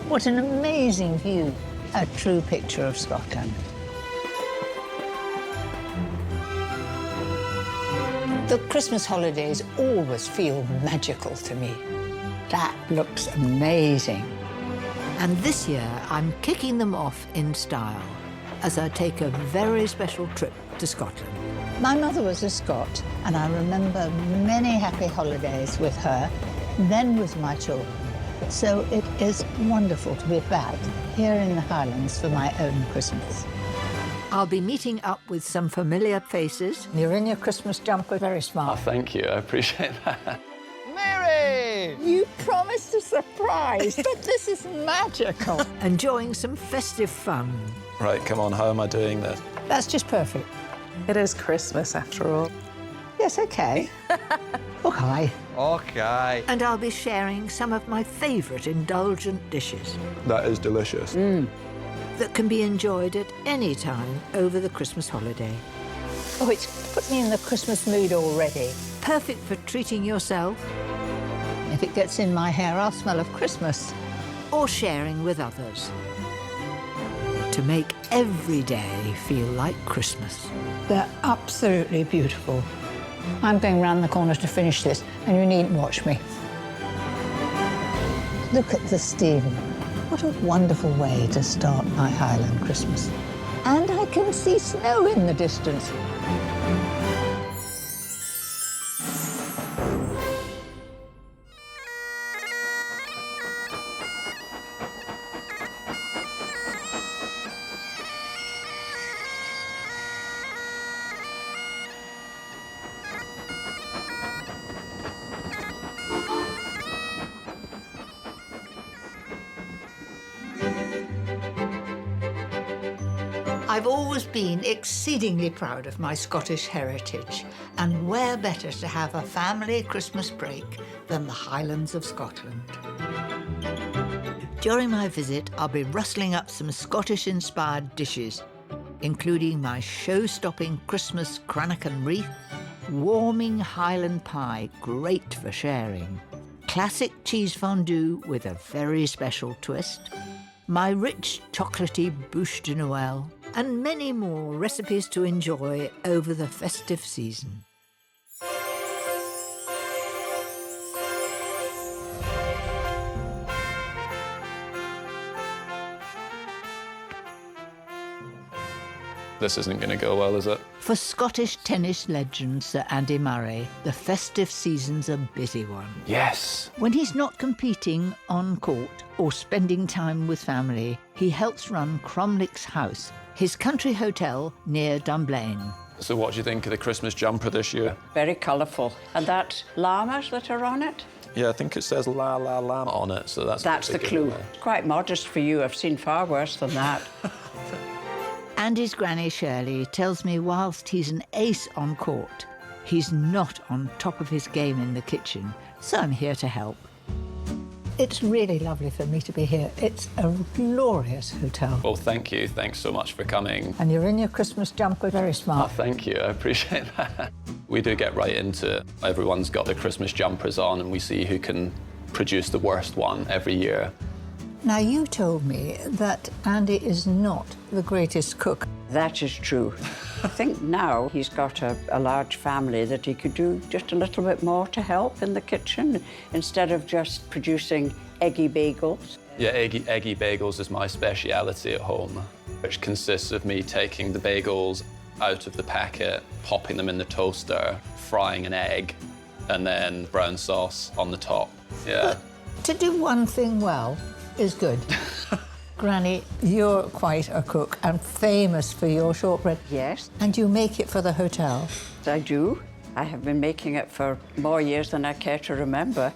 What an amazing view. A true picture of Scotland. The Christmas holidays always feel magical to me. That looks amazing. And this year, I'm kicking them off in style as I take a very special trip to Scotland. My mother was a Scot, and I remember many happy holidays with her, then with my children. So it is wonderful to be back here in the Highlands for my own Christmas. I'll be meeting up with some familiar faces. You're in your Christmas jumper, very smart. Oh, thank you, I appreciate that. Mary! You promised a surprise, but this is magical. Enjoying some festive fun. Right, come on, how am I doing this? That's just perfect. It is Christmas, after all. Yes, OK. OK. OK. And I'll be sharing some of my favourite indulgent dishes That is delicious. that can be enjoyed at any time over the Christmas holiday. Oh, it's put me in the Christmas mood already. Perfect for treating yourself If it gets in my hair, I'll smell of Christmas. or sharing with others. To make every day feel like Christmas. They're absolutely beautiful. I'm going round the corner to finish this, and you needn't watch me. Look at the steam. What a wonderful way to start my Highland Christmas. And I can see snow in the distance. I've always been exceedingly proud of my Scottish heritage, and where better to have a family Christmas break than the Highlands of Scotland. During my visit, I'll be rustling up some Scottish-inspired dishes, including my show-stopping Christmas Cranachan wreath, warming Highland pie, great for sharing, classic cheese fondue with a very special twist, my rich chocolatey Bûche de Noël, and many more recipes to enjoy over the festive season. This isn't going to go well, is it? For Scottish tennis legend Sir Andy Murray, the festive season's a busy one. Yes. When he's not competing on court or spending time with family, he helps run Cromlix House, his country hotel near Dunblane. So what do you think of the Christmas jumper this year? Very colourful. And that llamas that are on it? Yeah, I think it says La La La on it, so that's That's the clue. It's quite modest for you. I've seen far worse than that. Andy's granny Shirley tells me whilst he's an ace on court, he's not on top of his game in the kitchen, so I'm here to help. It's really lovely for me to be here. It's a glorious hotel. Well, thank you. Thanks so much for coming. And you're in your Christmas jumper, very Oh, smart. thank you. I appreciate that. We do get right into it. Everyone's got their Christmas jumpers on, and we see who can produce the worst one every year. Now, you told me that Andy is not the greatest cook. That is true. I think now he's got a large family that he could do just a little bit more to help in the kitchen instead of just producing eggy bagels. Yeah, eggy bagels is my speciality at home, which consists of me taking the bagels out of the packet, popping them in the toaster, frying an egg, and then brown sauce on the top. Yeah. But to do one thing well is good. Granny, you're quite a cook and famous for your shortbread. Yes, And you make it for the hotel. I do. I have been making it for more years than I care to remember.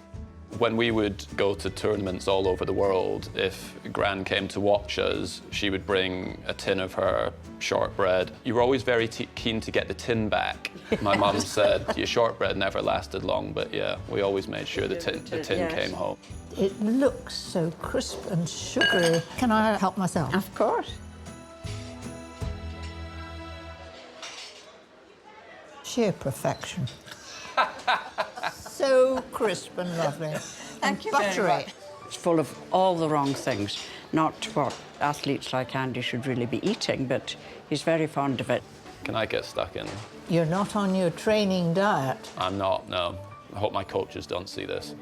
When we would go to tournaments all over the world, if Gran came to watch us, she would bring a tin of her shortbread. You were always very keen to get the tin back. My mum said your shortbread never lasted long, but yeah, we always made sure the tin Yes. came home. It looks so crisp and sugary. Can I help myself? Of course. Sheer perfection. So crisp and lovely. Thank and you very buttery. much. It's full of all the wrong things, not what athletes like Andy should really be eating, but he's very fond of it. Can I get stuck in? You're not on your training diet. I'm not, no. I hope my coaches don't see this.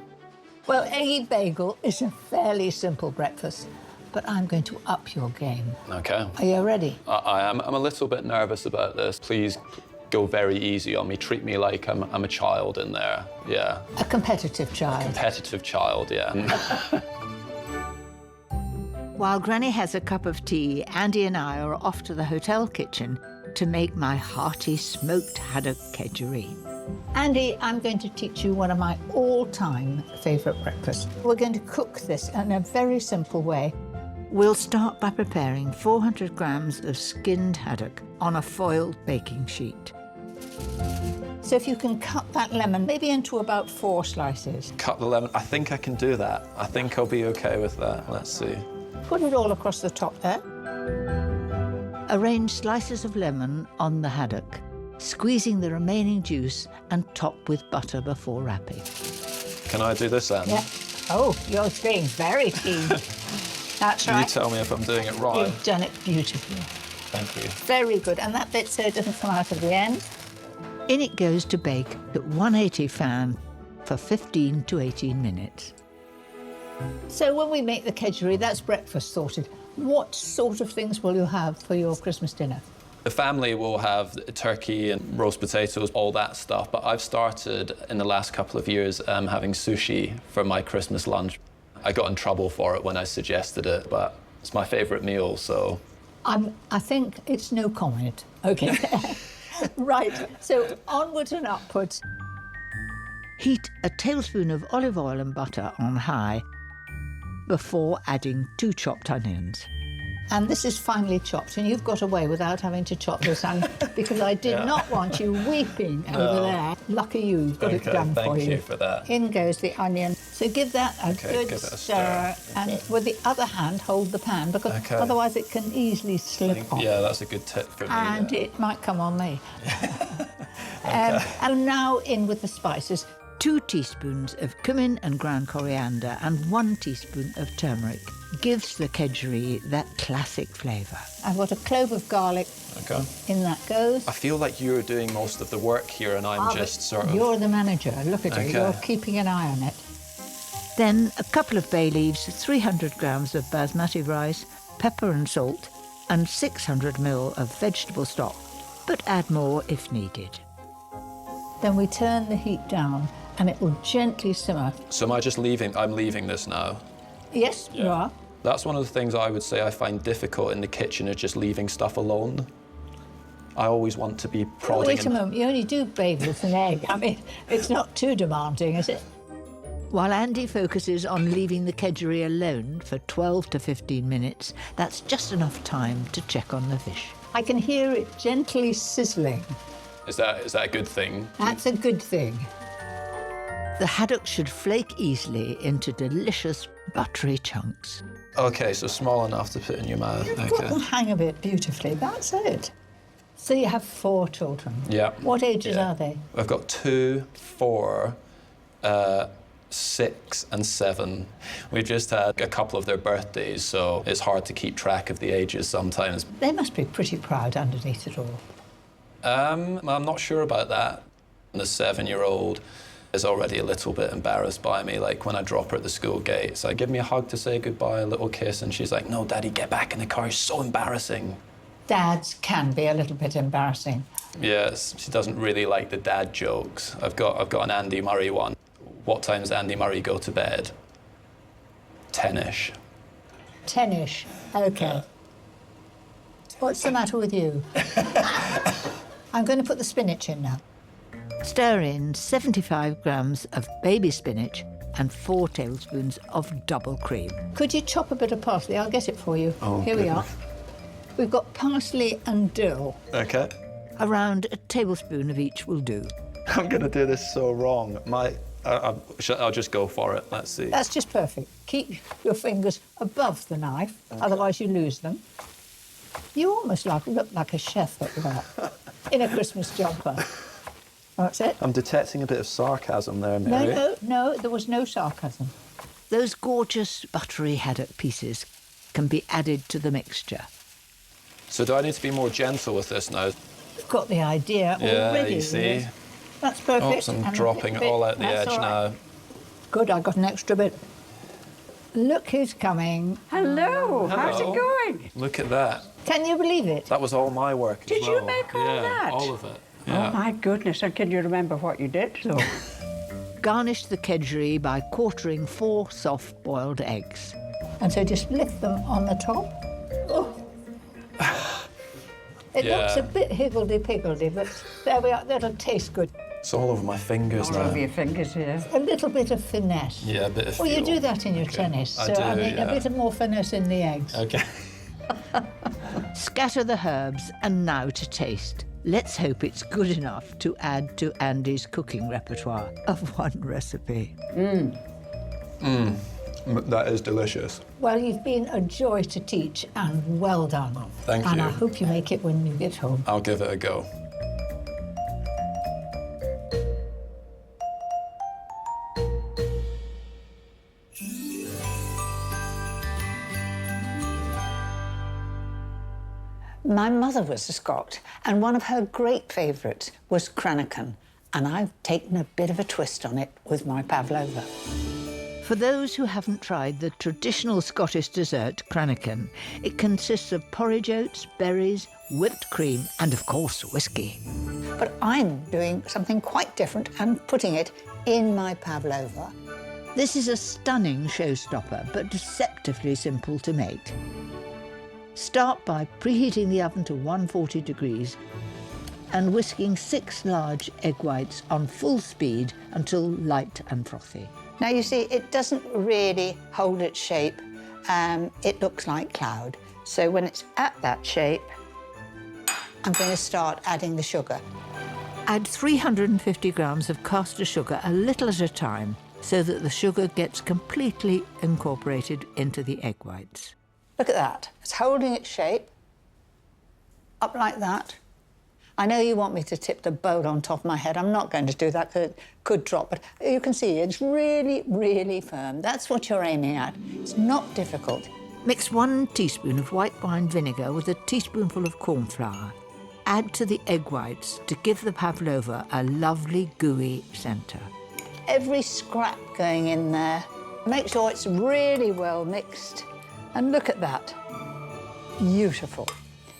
Well, eggy bagel is a fairly simple breakfast, but I'm going to up your game. Okay. Are you ready? I am. I'm a little bit nervous about this. Please go very easy on me. Treat me like I'm a child in there. Yeah. A competitive child. Competitive child, yeah. While Granny has a cup of tea, Andy and I are off to the hotel kitchen to make my hearty smoked haddock kedgeree. Andy, I'm going to teach you one of my all-time favourite breakfasts. We're going to cook this in a very simple way. We'll start by preparing 400 grams of skinned haddock on a foiled baking sheet. So if you can cut that lemon maybe into about 4 slices. Cut the lemon. I think I can do that. I think I'll be okay with that. Let's see. Put it all across the top there. Arrange slices of lemon on the haddock, squeezing the remaining juice and top with butter before wrapping. Can I do this, Anne? Yeah. Oh, you're being very keen. That's You right. tell me if I'm doing it right. You've done it beautifully. Thank you. Very good. And that bit so it doesn't come out at the end. In it goes to bake at 180 fan for 15 to 18 minutes. So when we make the kedgeree, that's breakfast sorted. What sort of things will you have for your Christmas dinner? The family will have turkey and roast potatoes, all that stuff, but I've started in the last couple of years having sushi for my Christmas lunch. I got in trouble for it when I suggested it, but it's my favourite meal, so... I think it's no comment. OK. Right, so onwards and upwards. Heat a tablespoon of olive oil and butter on high before adding 2 chopped onions. And this is finely chopped, and you've got away without having to chop this, Anne, because I did not want you weeping over there. Lucky you, you've got it done for you. Thank you for that. In goes the onion. So give that a good give it a stir, and with the other hand hold the pan, because otherwise it can easily slip off. Yeah, that's a good tip for me. And it might come on me. And now in with the spices. 2 teaspoons of cumin and ground coriander and 1 teaspoon of turmeric gives the kedgeree that classic flavour. I've got a clove of garlic. Okay. In that goes. I feel like you're doing most of the work here and I'm just sort of... You're the manager. Look at you. You're keeping an eye on it. Then a couple of bay leaves, 300 grams of basmati rice, pepper and salt, and 600 ml of vegetable stock, but add more if needed. Then we turn the heat down and it will gently simmer. So am I just leaving? I'm leaving this now. Yes, you are. That's one of the things I would say I find difficult in the kitchen, is just leaving stuff alone. I always want to be prodding. Wait a moment, you only do bagels and egg. I mean, it's not too demanding, is it? While Andy focuses on leaving the kedgeree alone for 12 to 15 minutes, that's just enough time to check on the fish. I can hear it gently sizzling. Is that a good thing? That's a good thing. The haddock should flake easily into delicious buttery chunks. Okay, so small enough to put in your mouth. You've got the hang of it beautifully. That's it. So you have 4 children. Yeah. What ages are they? I've got 2, 4, 6 and 7. We've just had a couple of their birthdays, so it's hard to keep track of the ages sometimes. They must be pretty proud underneath it all. I'm not sure about that. The 7-year-old is already a little bit embarrassed by me, like when I drop her at the school gate. So I give me a hug to say goodbye, a little kiss, and she's like, "No, Daddy, get back in the car, it's so embarrassing." Dads can be a little bit embarrassing. Yes, she doesn't really like the dad jokes. I've got an Andy Murray one. What time does Andy Murray go to bed? 10-ish. 10-ish, OK. Yeah. What's the matter with you? I'm going to put the spinach in now. Stir in 75 grams of baby spinach and 4 tablespoons of double cream. Could you chop a bit of parsley? I'll get it for you. Oh, Here we are. We've got parsley and dill. Okay. Around a tablespoon of each will do. I'm going to do this so wrong. I'll just go for it. Let's see. That's just perfect. Keep your fingers above the knife, otherwise you lose them. You almost look like a chef at that, in a Christmas jumper. That's it. I'm detecting a bit of sarcasm there, Mary. No, there was no sarcasm. Those gorgeous buttery haddock pieces can be added to the mixture. So do I need to be more gentle with this now? You've got the idea Yeah, already. you see. That's perfect. Oops, I'm And a dropping it bit- all out the that's edge all right. now. Good, I got an extra bit. Look who's coming. Hello, how's it Hello. going? Look at that. Can you believe it? That was all my work as Did you well. make all yeah, that? all of it. Oh Yeah. my goodness, and can you remember what you did though? Garnish the kedgeree by quartering 4 soft-boiled eggs. And so just lift them on the top. Oh. It Yeah. looks a bit higgledy-piggledy, but there we are. That'll taste good. It's all over my fingers All now. over your fingers here. A little bit of finesse. Yeah, a bit of Well, you feel. do that in your tennis. I So do, I mean, yeah. a bit of more finesse in the eggs. Okay. Scatter the herbs, and now to taste. Let's hope it's good enough to add to Andy's cooking repertoire of 1 recipe. That is delicious. Well, you've been a joy to teach, and well done. Thank and you. I hope you make it when you get home. I'll give it a go. My mother was a Scot, and one of her great favourites was Cranachan, and I've taken a bit of a twist on it with my Pavlova. For those who haven't tried the traditional Scottish dessert, Cranachan, it consists of porridge oats, berries, whipped cream, and of course, whiskey. But I'm doing something quite different and putting it in my Pavlova. This is a stunning showstopper, but deceptively simple to make. Start by preheating the oven to 140 degrees and whisking 6 large egg whites on full speed until light and frothy. Now, you see, it doesn't really hold its shape. It looks like cloud. So when it's at that shape, I'm going to start adding the sugar. Add 350 grams of caster sugar a little at a time so that the sugar gets completely incorporated into the egg whites. Look at that. It's holding its shape, up like that. I know you want me to tip the bowl on top of my head. I'm not going to do that because it could drop, but you can see it's really, really firm. That's what you're aiming at. It's not difficult. Mix 1 teaspoon of white wine vinegar with a teaspoonful of corn flour. Add to the egg whites to give the pavlova a lovely gooey centre. Every scrap going in there. Make sure it's really well mixed. And look at that. Beautiful.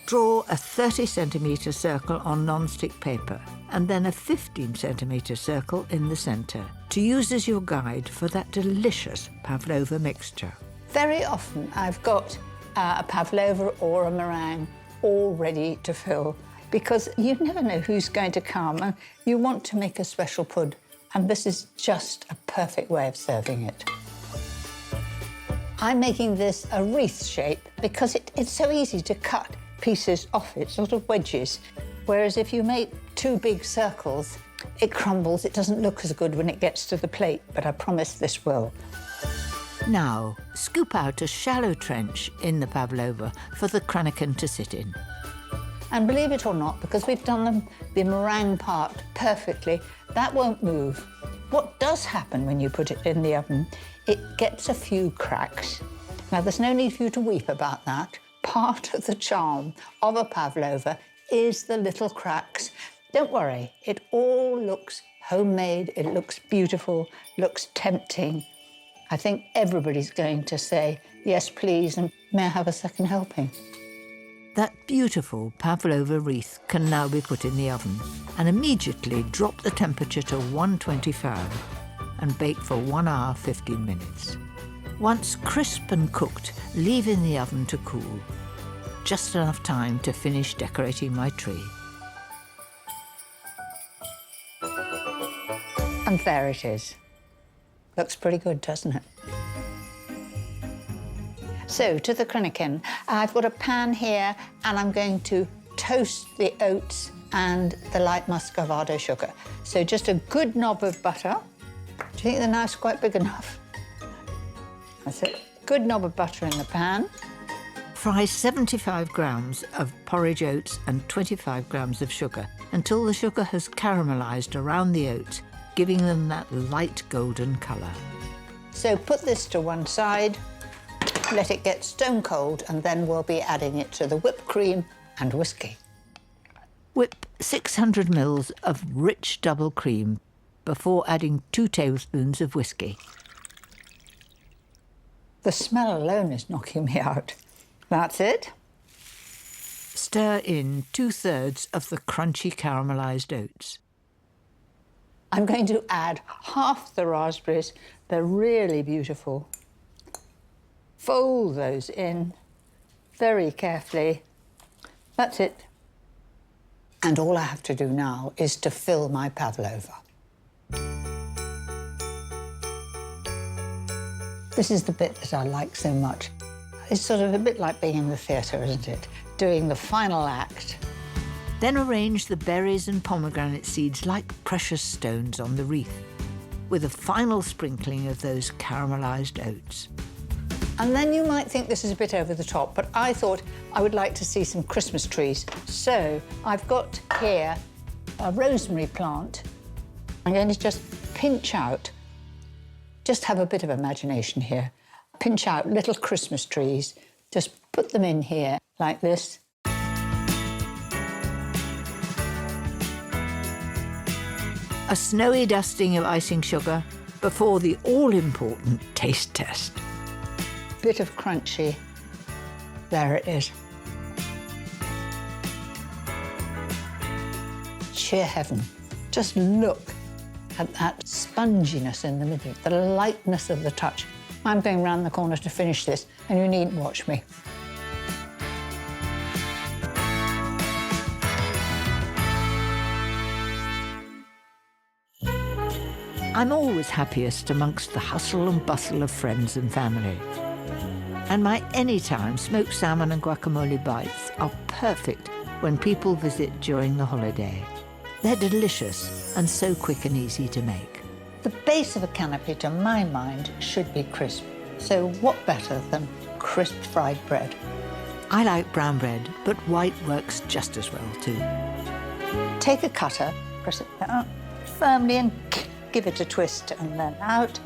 Draw a 30-centimetre circle on non-stick paper and then a 15-centimetre circle in the centre to use as your guide for that delicious pavlova mixture. Very often I've got a pavlova or a meringue all ready to fill because you never know who's going to come and you want to make a special pud, and this is just a perfect way of serving it. I'm making this a wreath shape because it's so easy to cut pieces off it, sort of wedges. Whereas if you make 2 big circles, it crumbles. It doesn't look as good when it gets to the plate, but I promise this will. Now, scoop out a shallow trench in the pavlova for the Cranachan to sit in. And believe it or not, because we've done the meringue part perfectly, that won't move. What does happen when you put it in the oven, it gets a few cracks. Now, there's no need for you to weep about that. Part of the charm of a pavlova is the little cracks. Don't worry, it all looks homemade, it looks beautiful, looks tempting. I think everybody's going to say, yes, please, and may I have a second helping? That beautiful pavlova wreath can now be put in the oven and immediately drop the temperature to 125 and bake for 1 hour, 15 minutes. Once crisp and cooked, leave in the oven to cool. Just enough time to finish decorating my tree. And there it is. Looks pretty good, doesn't it? So, to the Cranachan, I've got a pan here and I'm going to toast the oats and the light muscovado sugar. So just a good knob of butter. Do you think the knife's quite big enough? That's it. Good knob of butter in the pan. Fry 75 grams of porridge oats and 25 grams of sugar until the sugar has caramelised around the oats, giving them that light golden colour. So put this to one side, let it get stone cold, and then we'll be adding it to the whipped cream and whiskey. Whip 600 ml of rich double cream before adding 2 tablespoons of whiskey. The smell alone is knocking me out. That's it. Stir in 2/3 of the crunchy caramelised oats. I'm going to add half the raspberries. They're really beautiful. Fold those in very carefully. That's it. And all I have to do now is to fill my pavlova. This is the bit that I like so much. It's sort of a bit like being in the theatre, isn't it? Doing the final act. Then arrange the berries and pomegranate seeds like precious stones on the wreath, with a final sprinkling of those caramelised oats. And then you might think this is a bit over the top, but I thought I would like to see some Christmas trees. So I've got here a rosemary plant. I'm going to just pinch out, just have a bit of imagination here. Pinch out little Christmas trees, just put them in here like this. A snowy dusting of icing sugar before the all-important taste test. Bit of crunchy. There it is. Sheer heaven. Just look at that sponginess in the middle, the lightness of the touch. I'm going round the corner to finish this, and you needn't watch me. I'm always happiest amongst the hustle and bustle of friends and family. And my anytime smoked salmon and guacamole bites are perfect when people visit during the holiday. They're delicious and so quick and easy to make. The base of a canapé, to my mind, should be crisp. So what better than crisp fried bread? I like brown bread, but white works just as well too. Take a cutter, press it down firmly and give it a twist and then out.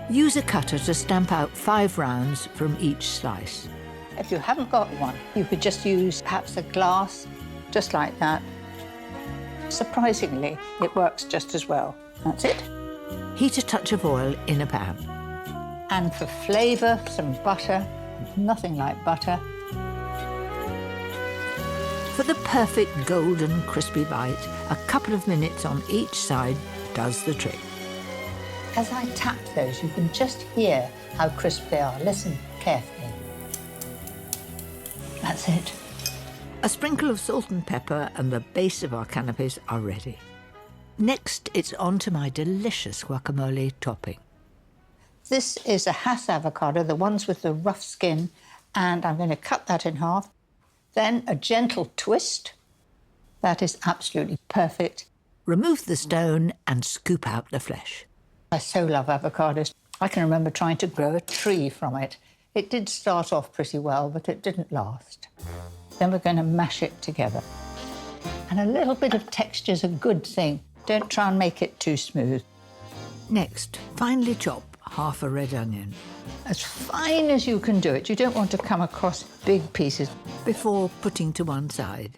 Use a cutter to stamp out 5 rounds from each slice. If you haven't got one, you could just use perhaps a glass, just like that. Surprisingly, it works just as well. That's it. Heat a touch of oil in a pan. And for flavour, some butter. Nothing like butter. For the perfect golden crispy bite, a couple of minutes on each side does the trick. As I tap those, you can just hear how crisp they are. Listen carefully. That's it. A sprinkle of salt and pepper and the base of our canapés are ready. Next, it's on to my delicious guacamole topping. This is a Hass avocado, the ones with the rough skin, and I'm going to cut that in half. Then a gentle twist. That is absolutely perfect. Remove the stone and scoop out the flesh. I so love avocados. I can remember trying to grow a tree from it. It did start off pretty well, but it didn't last. Then we're going to mash it together. And a little bit of texture's a good thing. Don't try and make it too smooth. Next, finely chop half a red onion. As fine as you can do it. You don't want to come across big pieces. Before putting to one side.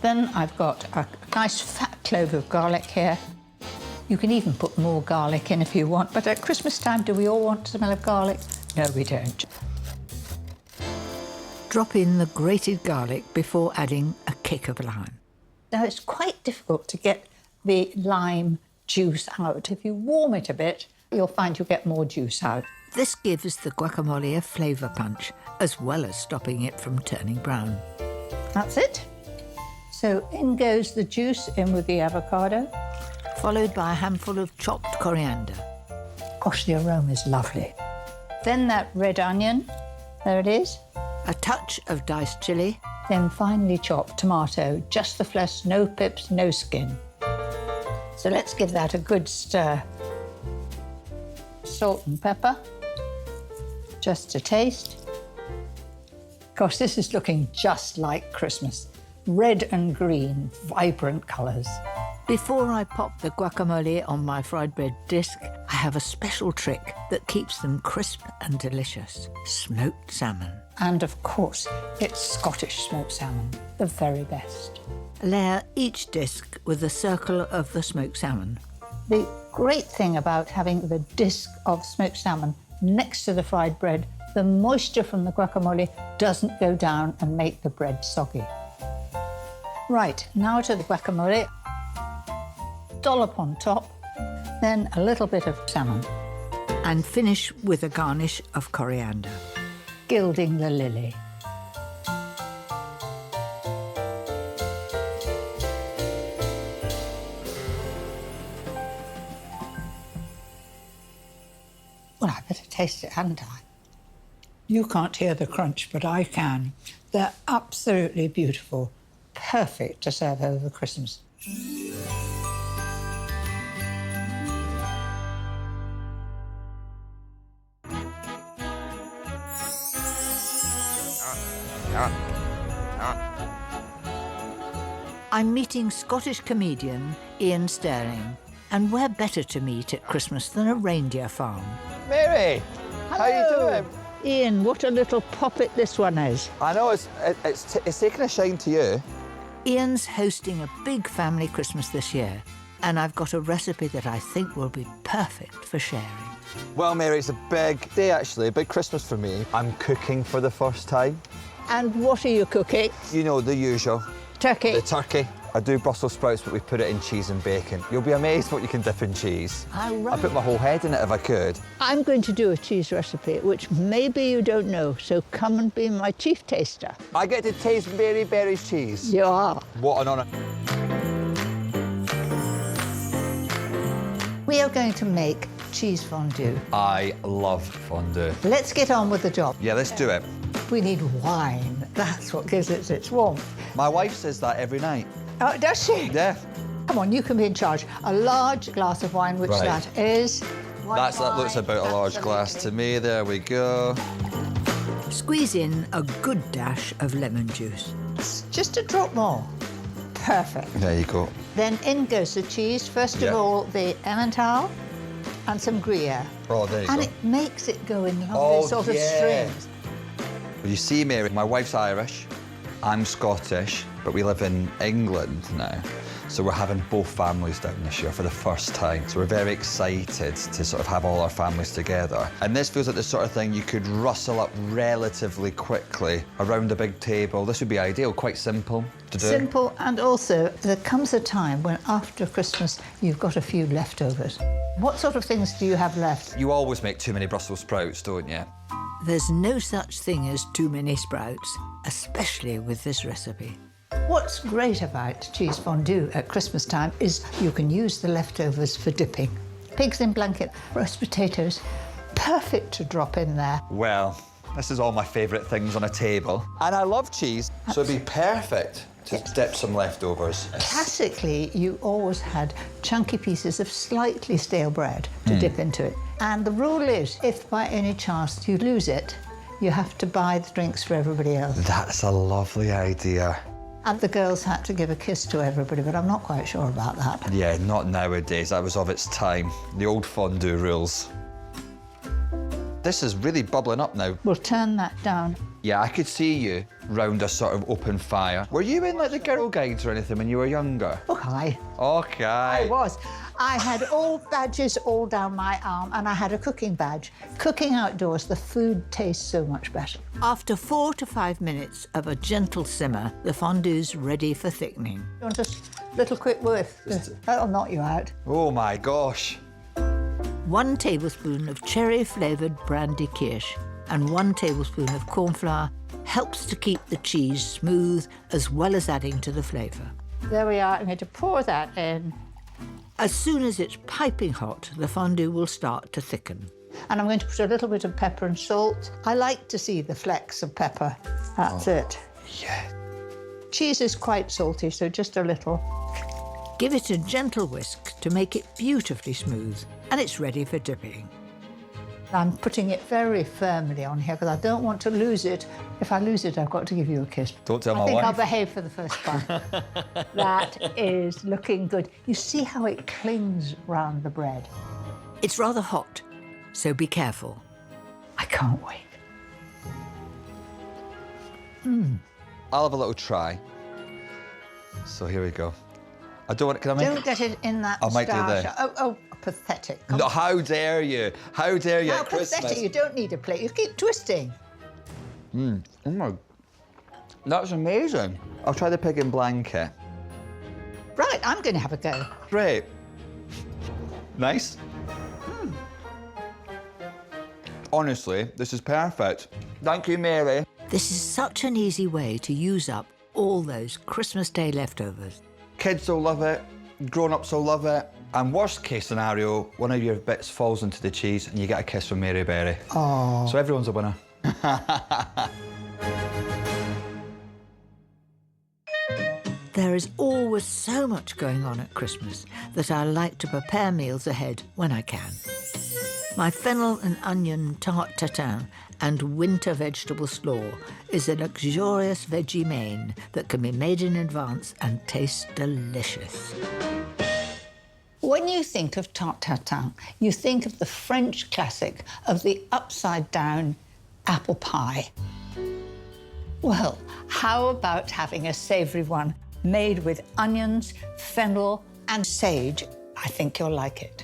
Then I've got a nice fat clove of garlic here. You can even put more garlic in if you want, but at Christmas time, do we all want to smell of garlic? No, we don't. Drop in the grated garlic before adding a kick of lime. Now, it's quite difficult to get the lime juice out. If you warm it a bit, you'll find you'll get more juice out. This gives the guacamole a flavour punch, as well as stopping it from turning brown. That's it. So in goes the juice in with the avocado. Followed by a handful of chopped coriander. Gosh, the aroma is lovely. Then that red onion, there it is. A touch of diced chilli. Then finely chopped tomato, just the flesh, no pips, no skin. So let's give that a good stir. Salt and pepper, just to taste. Gosh, this is looking just like Christmas. Red and green, vibrant colours. Before I pop the guacamole on my fried bread disc, I have a special trick that keeps them crisp and delicious. Smoked salmon. And of course, it's Scottish smoked salmon, the very best. Layer each disc with a circle of the smoked salmon. The great thing about having the disc of smoked salmon next to the fried bread, the moisture from the guacamole doesn't go down and make the bread soggy. Right, now to the guacamole. Dollop on top, then a little bit of salmon. And finish with a garnish of coriander. Gilding the lily. Well, I better taste it, hadn't I? You can't hear the crunch, but I can. They're absolutely beautiful. Perfect to serve over Christmas. I'm meeting Scottish comedian Ian Sterling, and where better to meet at Christmas than a reindeer farm? Mary, how you doing? Ian, what a little poppet this one is. I know it's taken a shine to you. Ian's hosting a big family Christmas this year, and I've got a recipe that I think will be perfect for sharing. Well, Mary, it's a big day, actually, a big Christmas for me. I'm cooking for the first time. And what are you cooking? You know, the usual. Turkey. The turkey. I do Brussels sprouts, but we put it in cheese and bacon. You'll be amazed what you can dip in cheese. Oh, right. I put my whole head in it if I could. I'm going to do a cheese recipe, which maybe you don't know, so come and be my chief taster. I get to taste Mary Berry's cheese. You are. What an honour. We are going to make cheese fondue. I love fondue. Let's get on with the job. Yeah, let's do it. We need wine. That's what gives it its warmth. My wife says that every night. Oh, does she? Yeah. Come on, you can be in charge. A large glass of wine, which Right. that is. That looks about a large glass to me. There we go. Squeeze in a good dash of lemon juice. Just a drop more. Perfect. There you go. Then in goes the cheese. First of Yeah. all, the Emmental and some Gruyere. Oh, there you And go. it makes it go in lovely Oh, sort of yeah. streams. Well, you see, Mary, my wife's Irish, I'm Scottish, but we live in England now. So we're having both families down this year for the first time. So we're very excited to sort of have all our families together. And this feels like the sort of thing you could rustle up relatively quickly around a big table. This would be ideal, quite simple to do. Simple, and also there comes a time when after Christmas you've got a few leftovers. What sort of things do you have left? You always make too many Brussels sprouts, don't you? There's no such thing as too many sprouts, especially with this recipe. What's great about cheese fondue at Christmas time is you can use the leftovers for dipping. Pigs in blanket, roast potatoes, perfect to drop in there. Well, this is all my favourite things on a table. And I love cheese, so it'd be perfect to dip some leftovers. Classically, you always had chunky pieces of slightly stale bread to dip into it. And the rule is, if by any chance you lose it, you have to buy the drinks for everybody else. That's a lovely idea. And the girls had to give a kiss to everybody, but I'm not quite sure about that. Yeah, not nowadays. That was of its time. The old fondue rules. This is really bubbling up now. We'll turn that down. Yeah, I could see you round a sort of open fire. Were you in, like, the Girl Guides or anything when you were younger? Oh, hi. Okay. I was. I had all badges all down my arm, and I had a cooking badge. Cooking outdoors, the food tastes so much better. After 4 to 5 minutes of a gentle simmer, the fondue's ready for thickening. You want a little quick whiff? That'll knock you out. Oh, my gosh. 1 tablespoon of cherry-flavoured brandy kirsch and 1 tablespoon of corn flour helps to keep the cheese smooth as well as adding to the flavour. There we are. I'm going to pour that in. As soon as it's piping hot, the fondue will start to thicken. And I'm going to put a little bit of pepper and salt. I like to see the flecks of pepper. That's it. Yeah. Cheese is quite salty, so just a little. Give it a gentle whisk to make it beautifully smooth, and it's ready for dipping. I'm putting it very firmly on here because I don't want to lose it. If I lose it, I've got to give you a kiss. Don't tell my I think wife. I'll behave for the first bite. That is looking good. You see how it clings round the bread? It's rather hot, so be careful. I can't wait. I'll have a little try. So here we go. I don't want. Can I make? Don't get it in that I might do moustache. that. Oh, pathetic. No, how dare you? How dare you How at Christmas? pathetic. You don't need a plate. You keep twisting. Oh my. That's amazing. I'll try the pig in blanket. Right, I'm going to have a go. Great. Nice. Honestly, this is perfect. Thank you, Mary. This is such an easy way to use up all those Christmas Day leftovers. Kids will love it, grown-ups will love it, and worst case scenario, one of your bits falls into the cheese and you get a kiss from Mary Berry. Oh. So everyone's a winner. There is always so much going on at Christmas that I like to prepare meals ahead when I can. My fennel and onion tarte tatin and winter vegetable slaw is a luxurious veggie main that can be made in advance and tastes delicious. When you think of tarte tatin, you think of the French classic of the upside-down apple pie. Well, how about having a savoury one made with onions, fennel and sage? I think you'll like it.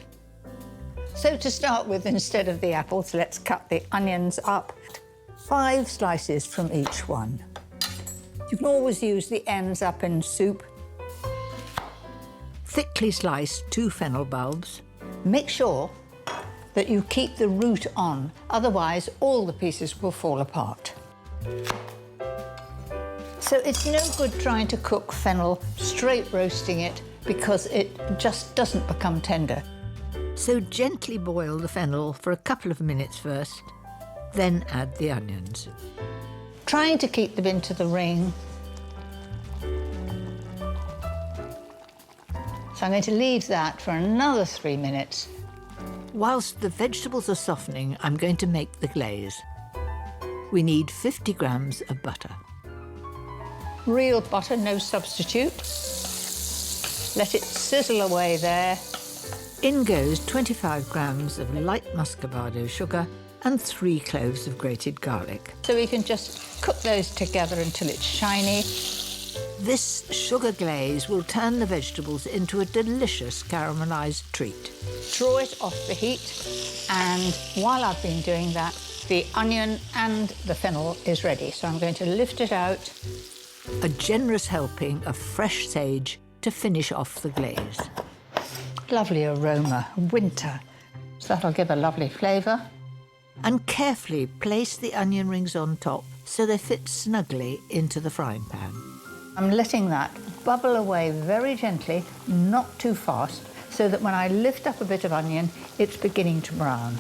So to start with, instead of the apples, let's cut the onions up. 5 slices from each one. You can always use the ends up in soup. Thickly slice 2 fennel bulbs. Make sure that you keep the root on, otherwise all the pieces will fall apart. So it's no good trying to cook fennel, straight roasting it, because it just doesn't become tender. So gently boil the fennel for a couple of minutes first, then add the onions. Trying to keep them into the ring. So I'm going to leave that for another 3 minutes. Whilst the vegetables are softening, I'm going to make the glaze. We need 50 grams of butter. Real butter, no substitute. Let it sizzle away there. In goes 25 grams of light muscovado sugar and 3 cloves of grated garlic. So we can just cook those together until it's shiny. This sugar glaze will turn the vegetables into a delicious caramelised treat. Draw it off the heat, and while I've been doing that, the onion and the fennel is ready. So I'm going to lift it out. A generous helping of fresh sage to finish off the glaze. Lovely aroma, winter. So that'll give a lovely flavour. And carefully place the onion rings on top so they fit snugly into the frying pan. I'm letting that bubble away very gently, not too fast, so that when I lift up a bit of onion, it's beginning to brown.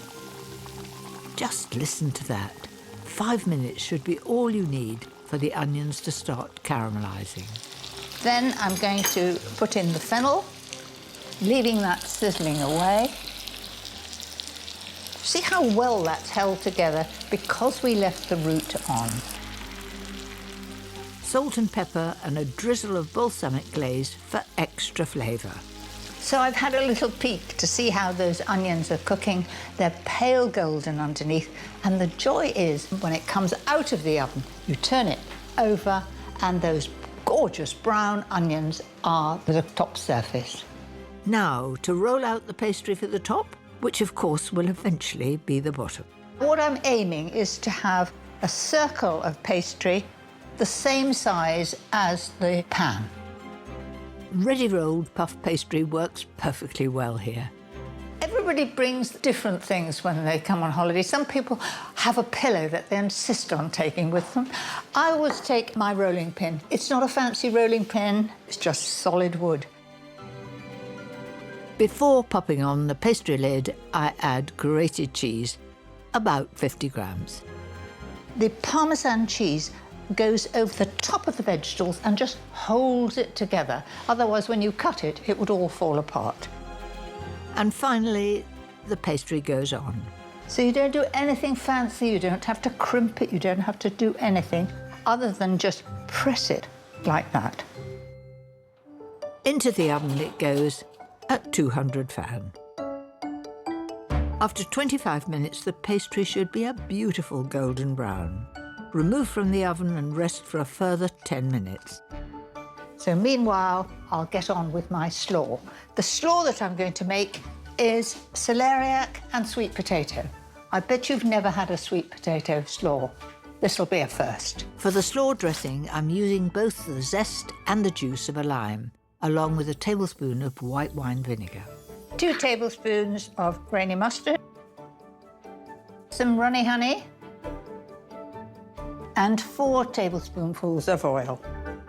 Just listen to that. 5 minutes should be all you need for the onions to start caramelising. Then I'm going to put in the fennel, leaving that sizzling away. See how well that's held together because we left the root on. Salt and pepper and a drizzle of balsamic glaze for extra flavour. So I've had a little peek to see how those onions are cooking. They're pale golden underneath, and the joy is when it comes out of the oven, you turn it over and those gorgeous brown onions are the top surface. Now to roll out the pastry for the top, which of course will eventually be the bottom. What I'm aiming is to have a circle of pastry the same size as the pan. Ready-rolled puff pastry works perfectly well here. Everybody brings different things when they come on holiday. Some people have a pillow that they insist on taking with them. I always take my rolling pin. It's not a fancy rolling pin, it's just solid wood. Before popping on the pastry lid, I add grated cheese, about 50 grams. The Parmesan cheese goes over the top of the vegetables and just holds it together. Otherwise, when you cut it, it would all fall apart. And finally, the pastry goes on. So you don't do anything fancy, you don't have to crimp it, you don't have to do anything other than just press it like that. Into the oven it goes at 200 fan. After 25 minutes, the pastry should be a beautiful golden brown. Remove from the oven and rest for a further 10 minutes. So meanwhile, I'll get on with my slaw. The slaw that I'm going to make is celeriac and sweet potato. I bet you've never had a sweet potato slaw. This will be a first. For the slaw dressing, I'm using both the zest and the juice of a lime, along with a tablespoon of white wine vinegar. 2 tablespoons of grainy mustard, some runny honey, and 4 tablespoonfuls of oil.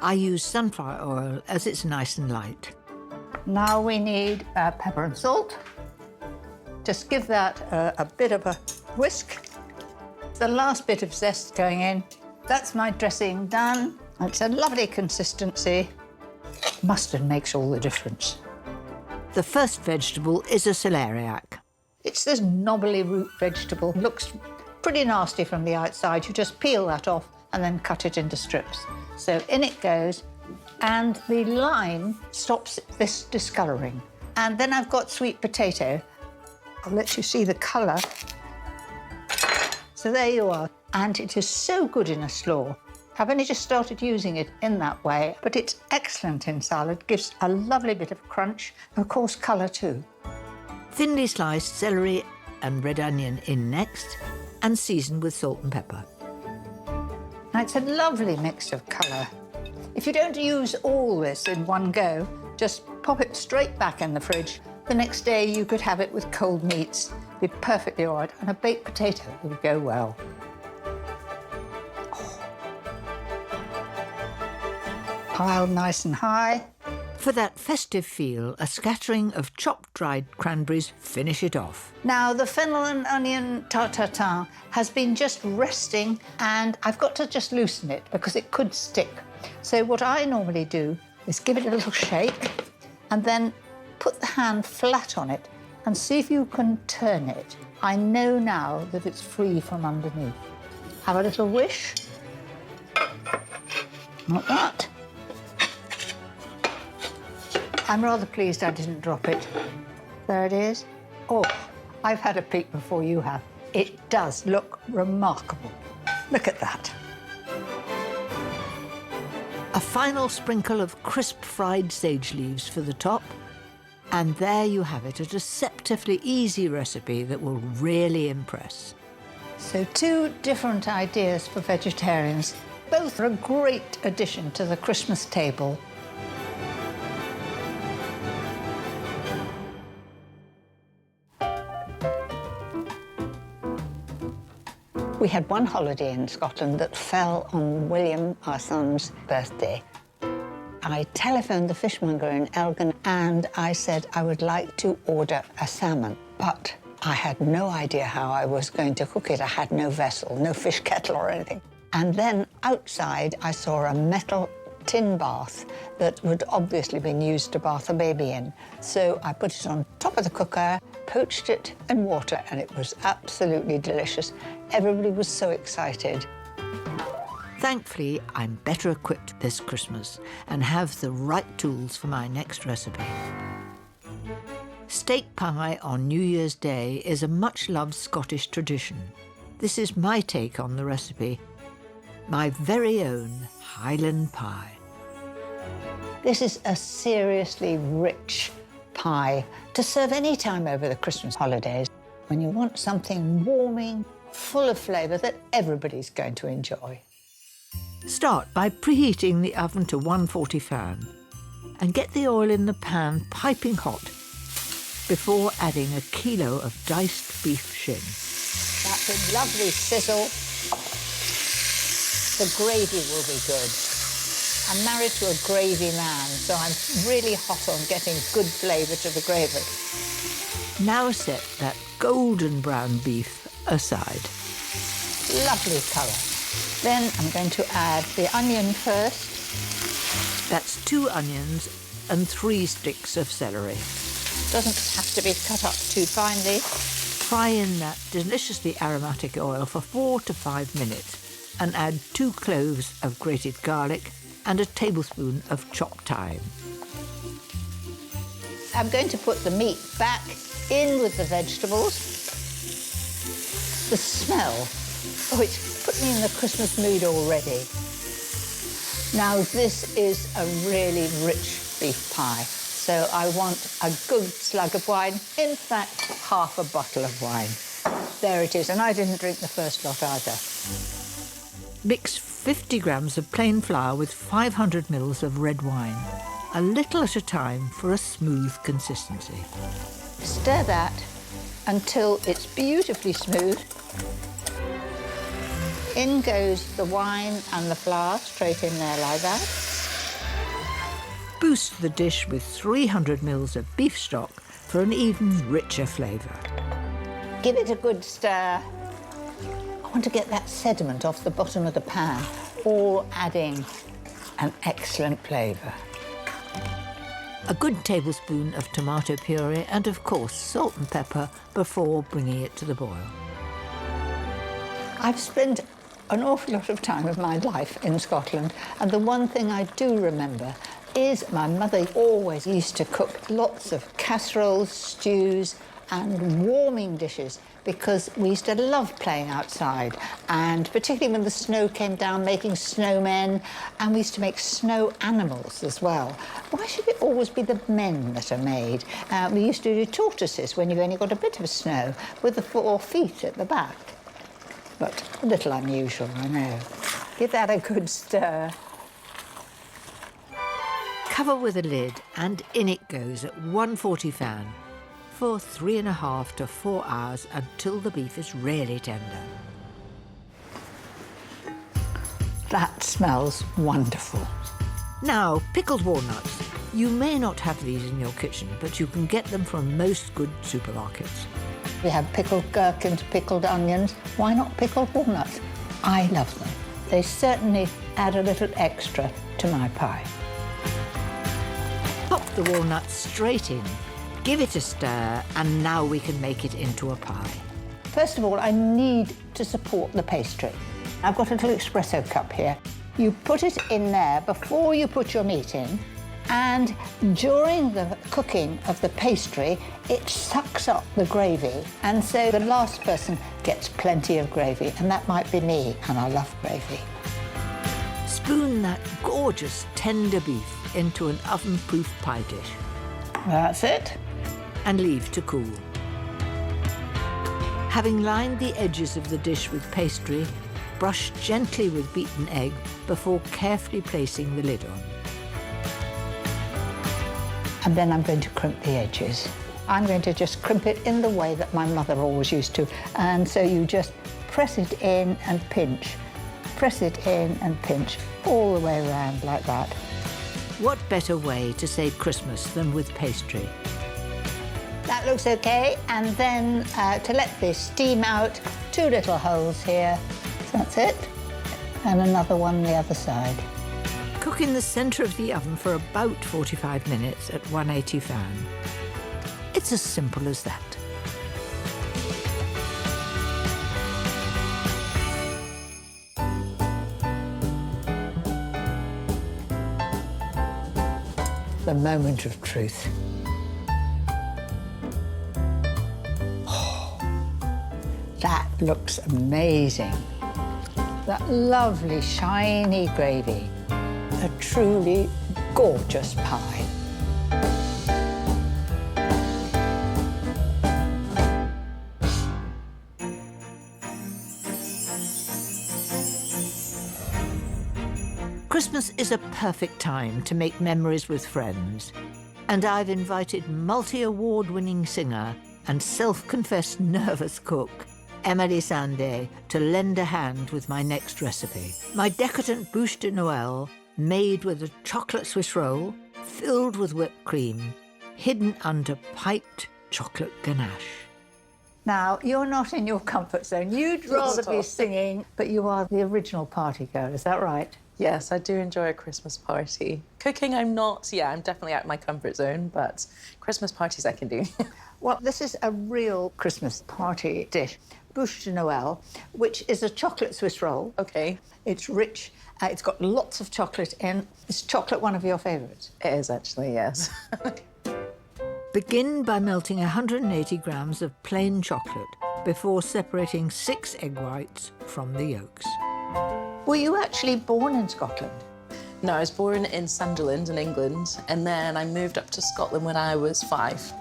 I use sunflower oil as it's nice and light. Now we need pepper and salt. Just give that a bit of a whisk. The last bit of zest going in. That's my dressing done. It's a lovely consistency. Mustard makes all the difference. The first vegetable is a celeriac. It's this knobbly root vegetable. It looks pretty nasty from the outside. You just peel that off and then cut it into strips. So in it goes, and the lime stops this discolouring. And then I've got sweet potato. I'll let you see the colour. So there you are. And it is so good in a slaw. I've only just started using it in that way, but it's excellent in salad, gives a lovely bit of crunch, and of course colour too. Thinly sliced celery and red onion in next, and season with salt and pepper. Now it's a lovely mix of colour. If you don't use all this in one go, just pop it straight back in the fridge. The next day you could have it with cold meats. It'd be perfectly all right, and a baked potato would go well. Piled nice and high. For that festive feel, a scattering of chopped dried cranberries finish it off. Now, the fennel and onion tatin has been just resting, and I've got to just loosen it because it could stick. So what I normally do is give it a little shake and then put the hand flat on it and see if you can turn it. I know now that it's free from underneath. Have a little wish. Not that. I'm rather pleased I didn't drop it. There it is. Oh, I've had a peek before you have. It does look remarkable. Look at that. A final sprinkle of crisp fried sage leaves for the top. And there you have it, a deceptively easy recipe that will really impress. So 2 different ideas for vegetarians. Both are a great addition to the Christmas table. We had one holiday in Scotland that fell on William, our son's, birthday. I telephoned the fishmonger in Elgin and I said I would like to order a salmon, but I had no idea how I was going to cook it. I had no vessel, no fish kettle or anything. And then outside I saw a metal tin bath that would obviously been used to bath a baby in. So I put it on top of the cooker, poached it in water, and it was absolutely delicious. Everybody was so excited. Thankfully, I'm better equipped this Christmas and have the right tools for my next recipe. Steak pie on New Year's Day is a much-loved Scottish tradition. This is my take on the recipe, my very own Highland pie. This is a seriously rich pie to serve any time over the Christmas holidays when you want something warming, full of flavour that everybody's going to enjoy. Start by preheating the oven to 140 Faran and get the oil in the pan piping hot before adding a kilo of diced beef shin. That's a lovely sizzle. The gravy will be good. I'm married to a gravy man, so I'm really hot on getting good flavour to the gravy. Now set that golden brown beef aside. Lovely colour. Then I'm going to add the onion first. That's 2 onions and 3 sticks of celery. Doesn't have to be cut up too finely. Fry in that deliciously aromatic oil for 4 to 5 minutes and add 2 cloves of grated garlic and a tablespoon of chopped thyme. I'm going to put the meat back in with the vegetables. The smell, oh, it's put me in the Christmas mood already. Now, this is a really rich beef pie, so I want a good slug of wine, in fact, half a bottle of wine. There it is, and I didn't drink the first lot either. Mix 50 grams of plain flour with 500 mils of red wine, a little at a time for a smooth consistency. Stir that until it's beautifully smooth. In goes the wine and the flour, straight in there like that. Boost the dish with 300 mils of beef stock for an even richer flavour. Give it a good stir. I want to get that sediment off the bottom of the pan, all adding an excellent flavour. A good tablespoon of tomato puree and, of course, salt and pepper before bringing it to the boil. I've spent an awful lot of time of my life in Scotland, and the one thing I do remember is my mother always used to cook lots of casseroles, stews, and warming dishes, because we used to love playing outside, and particularly when the snow came down, making snowmen, and we used to make snow animals as well. Why should it always be the men that are made? We used to do tortoises when you've only got a bit of snow, with the 4 feet at the back. But a little unusual, I know. Give that a good stir. Cover with a lid and in it goes at 140 fan for 3.5 to 4 hours until the beef is really tender. That smells wonderful. Now, pickled walnuts. You may not have these in your kitchen, but you can get them from most good supermarkets. We have pickled gherkins, pickled onions. Why not pickled walnuts? I love them. They certainly add a little extra to my pie. Pop the walnuts straight in, give it a stir, and now we can make it into a pie. First of all, I need to support the pastry. I've got a little espresso cup here. You put it in there before you put your meat in, and during the cooking of the pastry, it sucks up the gravy, and so the last person gets plenty of gravy, and that might be me, and I love gravy. Spoon that gorgeous tender beef into an oven-proof pie dish. That's it. And leave to cool. Having lined the edges of the dish with pastry, brush gently with beaten egg before carefully placing the lid on. And then I'm going to crimp the edges. I'm going to just crimp it in the way that my mother always used to. And so you just press it in and pinch. Press it in and pinch all the way around like that. What better way to say Christmas than with pastry? That looks okay. And then to let this steam out, 2 little holes here. That's it. And another one the other side. Cook in the centre of the oven for about 45 minutes at 180 fan. It's as simple as that. The moment of truth. Oh, that looks amazing. That lovely, shiny gravy. A truly gorgeous pie. Christmas is a perfect time to make memories with friends, and I've invited multi-award-winning singer and self-confessed nervous cook Emily Sandé to lend a hand with my next recipe. My decadent Bûche de Noël, made with a chocolate Swiss roll, filled with whipped cream, hidden under piped chocolate ganache. Now, you're not in your comfort zone. You'd rather be singing, but you are the original party girl, is that right? Yes, I do enjoy a Christmas party. Cooking, I'm not, I'm definitely out of my comfort zone, but Christmas parties I can do. Well, this is a real Christmas party dish. Bûche de Noël, which is a chocolate Swiss roll. Okay. It's rich. It's got lots of chocolate in. Is chocolate one of your favourites? It is actually, yes. Begin by melting 180 grams of plain chocolate, before separating 6 egg whites from the yolks. Were you actually born in Scotland? No, I was born in Sunderland in England, and then I moved up to Scotland when I was 5.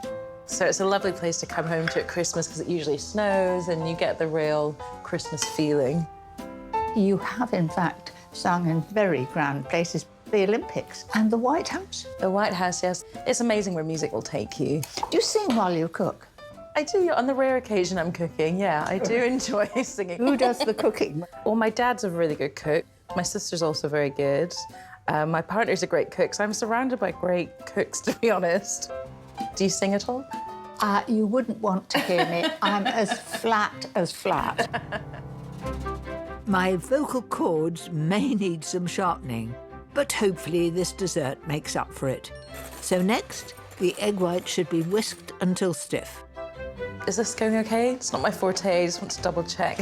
So it's a lovely place to come home to at Christmas because it usually snows and you get the real Christmas feeling. You have, in fact, sung in very grand places, the Olympics and the White House. The White House, yes. It's amazing where music will take you. Do you sing while you cook? I do, on the rare occasion I'm cooking, yeah. I do enjoy singing. Who does the cooking? Well, my dad's a really good cook. My sister's also very good. My partner's a great cook, so I'm surrounded by great cooks, to be honest. Do you sing at all? You wouldn't want to hear me. I'm as flat as flat. My vocal cords may need some sharpening, but hopefully this dessert makes up for it. So next, the egg white should be whisked until stiff. Is this going okay? It's not my forte, I just want to double check.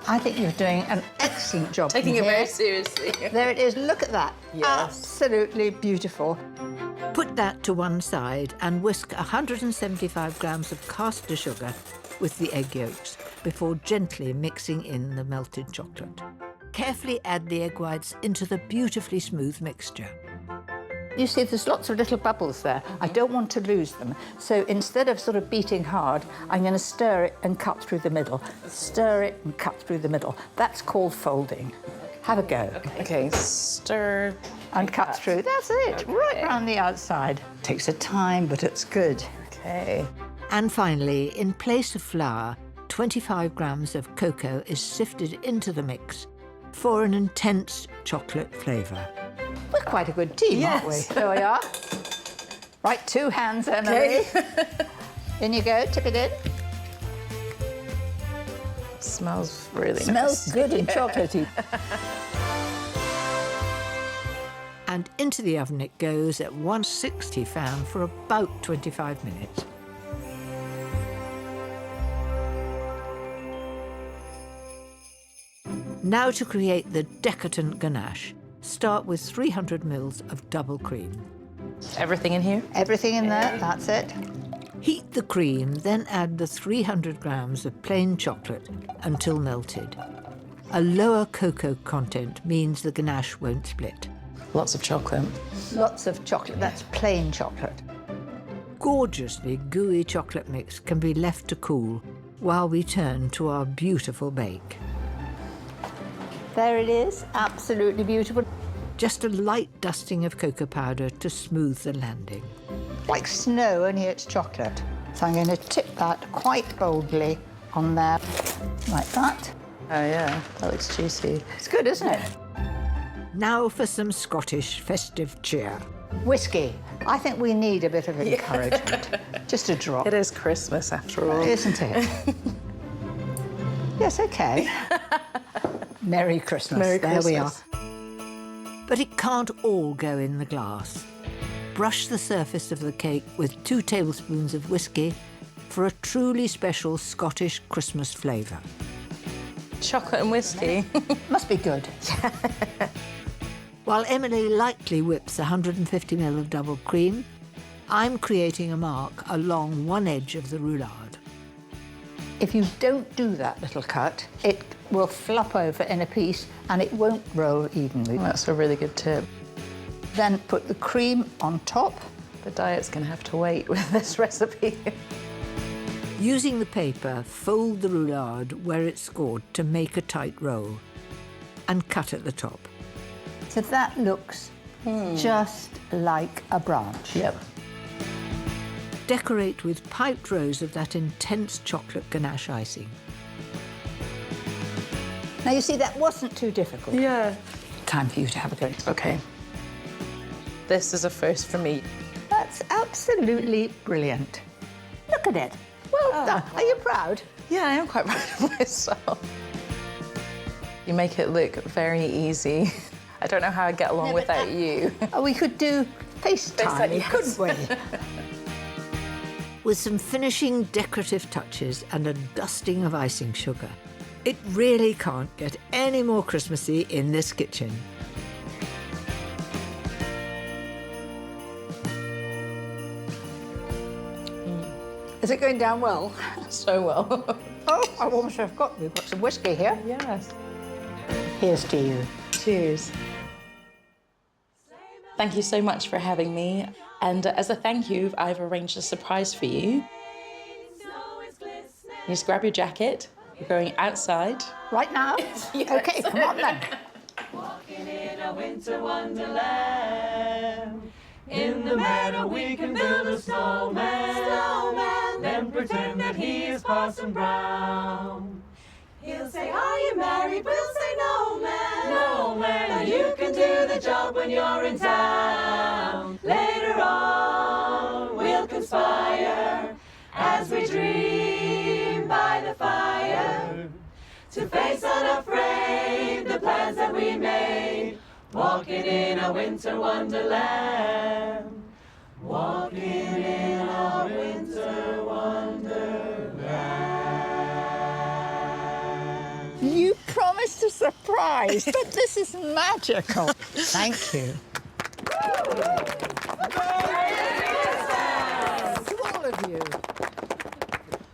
I think you're doing an excellent job. Taking it here. very seriously. There it is, look at that. Yes. Absolutely beautiful. Put that to one side and whisk 175 grams of caster sugar with the egg yolks before gently mixing in the melted chocolate. Carefully add the egg whites into the beautifully smooth mixture. You see, there's lots of little bubbles there. I don't want to lose them. So instead of sort of beating hard, I'm going to stir it and cut through the middle. Stir it and cut through the middle. That's called folding. Have a go. Okay, stir. And cut through. That's it, right around the outside. Takes a time, but it's good. Okay. And finally, in place of flour, 25 grams of cocoa is sifted into the mix for an intense chocolate flavour. We're quite a good team, aren't we? There we are. Right, 2 hands, Emily. In you go, tip it in. Smells really nice. Smells good and chocolatey. And into the oven it goes at 160 fan for about 25 minutes. Now to create the decadent ganache. Start with 300 ml of double cream. Everything in here? Everything in there, that's it. Heat the cream, then add the 300 grams of plain chocolate until melted. A lower cocoa content means the ganache won't split. Lots of chocolate. Lots of chocolate, that's plain chocolate. Gorgeously gooey chocolate mix can be left to cool while we turn to our beautiful bake. There it is, absolutely beautiful. Just a light dusting of cocoa powder to smooth the landing. Like snow, only it's chocolate. So I'm going to tip that quite boldly on there, like that. Oh yeah, that looks juicy. It's good, isn't it? Now for some Scottish festive cheer. Whiskey. I think we need a bit of encouragement. Just a drop. It is Christmas after all. Isn't it? Yes, okay. Merry Christmas. Merry there we are. Christmas. But it can't all go in the glass. Brush the surface of the cake with 2 tablespoons of whiskey for a truly special Scottish Christmas flavour. Chocolate and whiskey. Must be good. While Emily lightly whips 150 ml of double cream, I'm creating a mark along one edge of the roulade. If you don't do that little cut, it will flop over in a piece and it won't roll evenly. That's a really good tip. Then put the cream on top. The diet's going to have to wait with this recipe. Using the paper, fold the roulade where it's scored to make a tight roll and cut at the top. So that looks just like a branch. Yep. Decorate with piped rows of that intense chocolate ganache icing. Now, you see, that wasn't too difficult. Yeah. Time for you to have a go. Okay. This is a first for me. That's absolutely brilliant. Look at it. Well done. Are you proud? Yeah, I am quite proud of myself. You make it look very easy. I don't know how I'd get along without you. Oh, we could do FaceTime, yes. couldn't we? With some finishing decorative touches and a dusting of icing sugar, it really can't get any more Christmassy in this kitchen. Is it going down well? So well. Oh, I almost forgot. We've got some whiskey here. Yes. Here's to you. Cheers. Thank you so much for having me. And as a thank you, I've arranged a surprise for you. You just grab your jacket. We're going outside. Right now? Yes. Okay, come on then. Walking in a winter wonderland. In the meadow we can build a snowman. Then pretend that he is Parson Brown. He'll say, are you married? We'll say, no, man. No, man. Now you can do the job when you're in town. Later on, we'll conspire as we dream by the fire to face unafraid the plans that we made. Walking in a winter wonderland. Walking in a winter wonderland. You promised a surprise, but this is magical. Thank you. To all of you.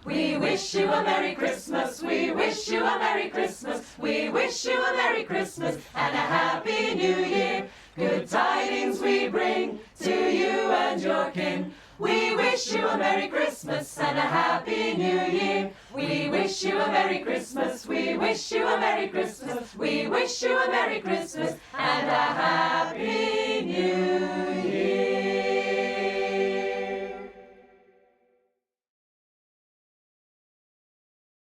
We wish you a Merry Christmas. We wish you a Merry Christmas. We wish you a Merry Christmas and a Happy New Year. Good tidings we bring to you and your kin. We wish you a Merry Christmas and a Happy New Year. We wish you a Merry Christmas. We wish you a Merry Christmas. We wish you a Merry Christmas and a Happy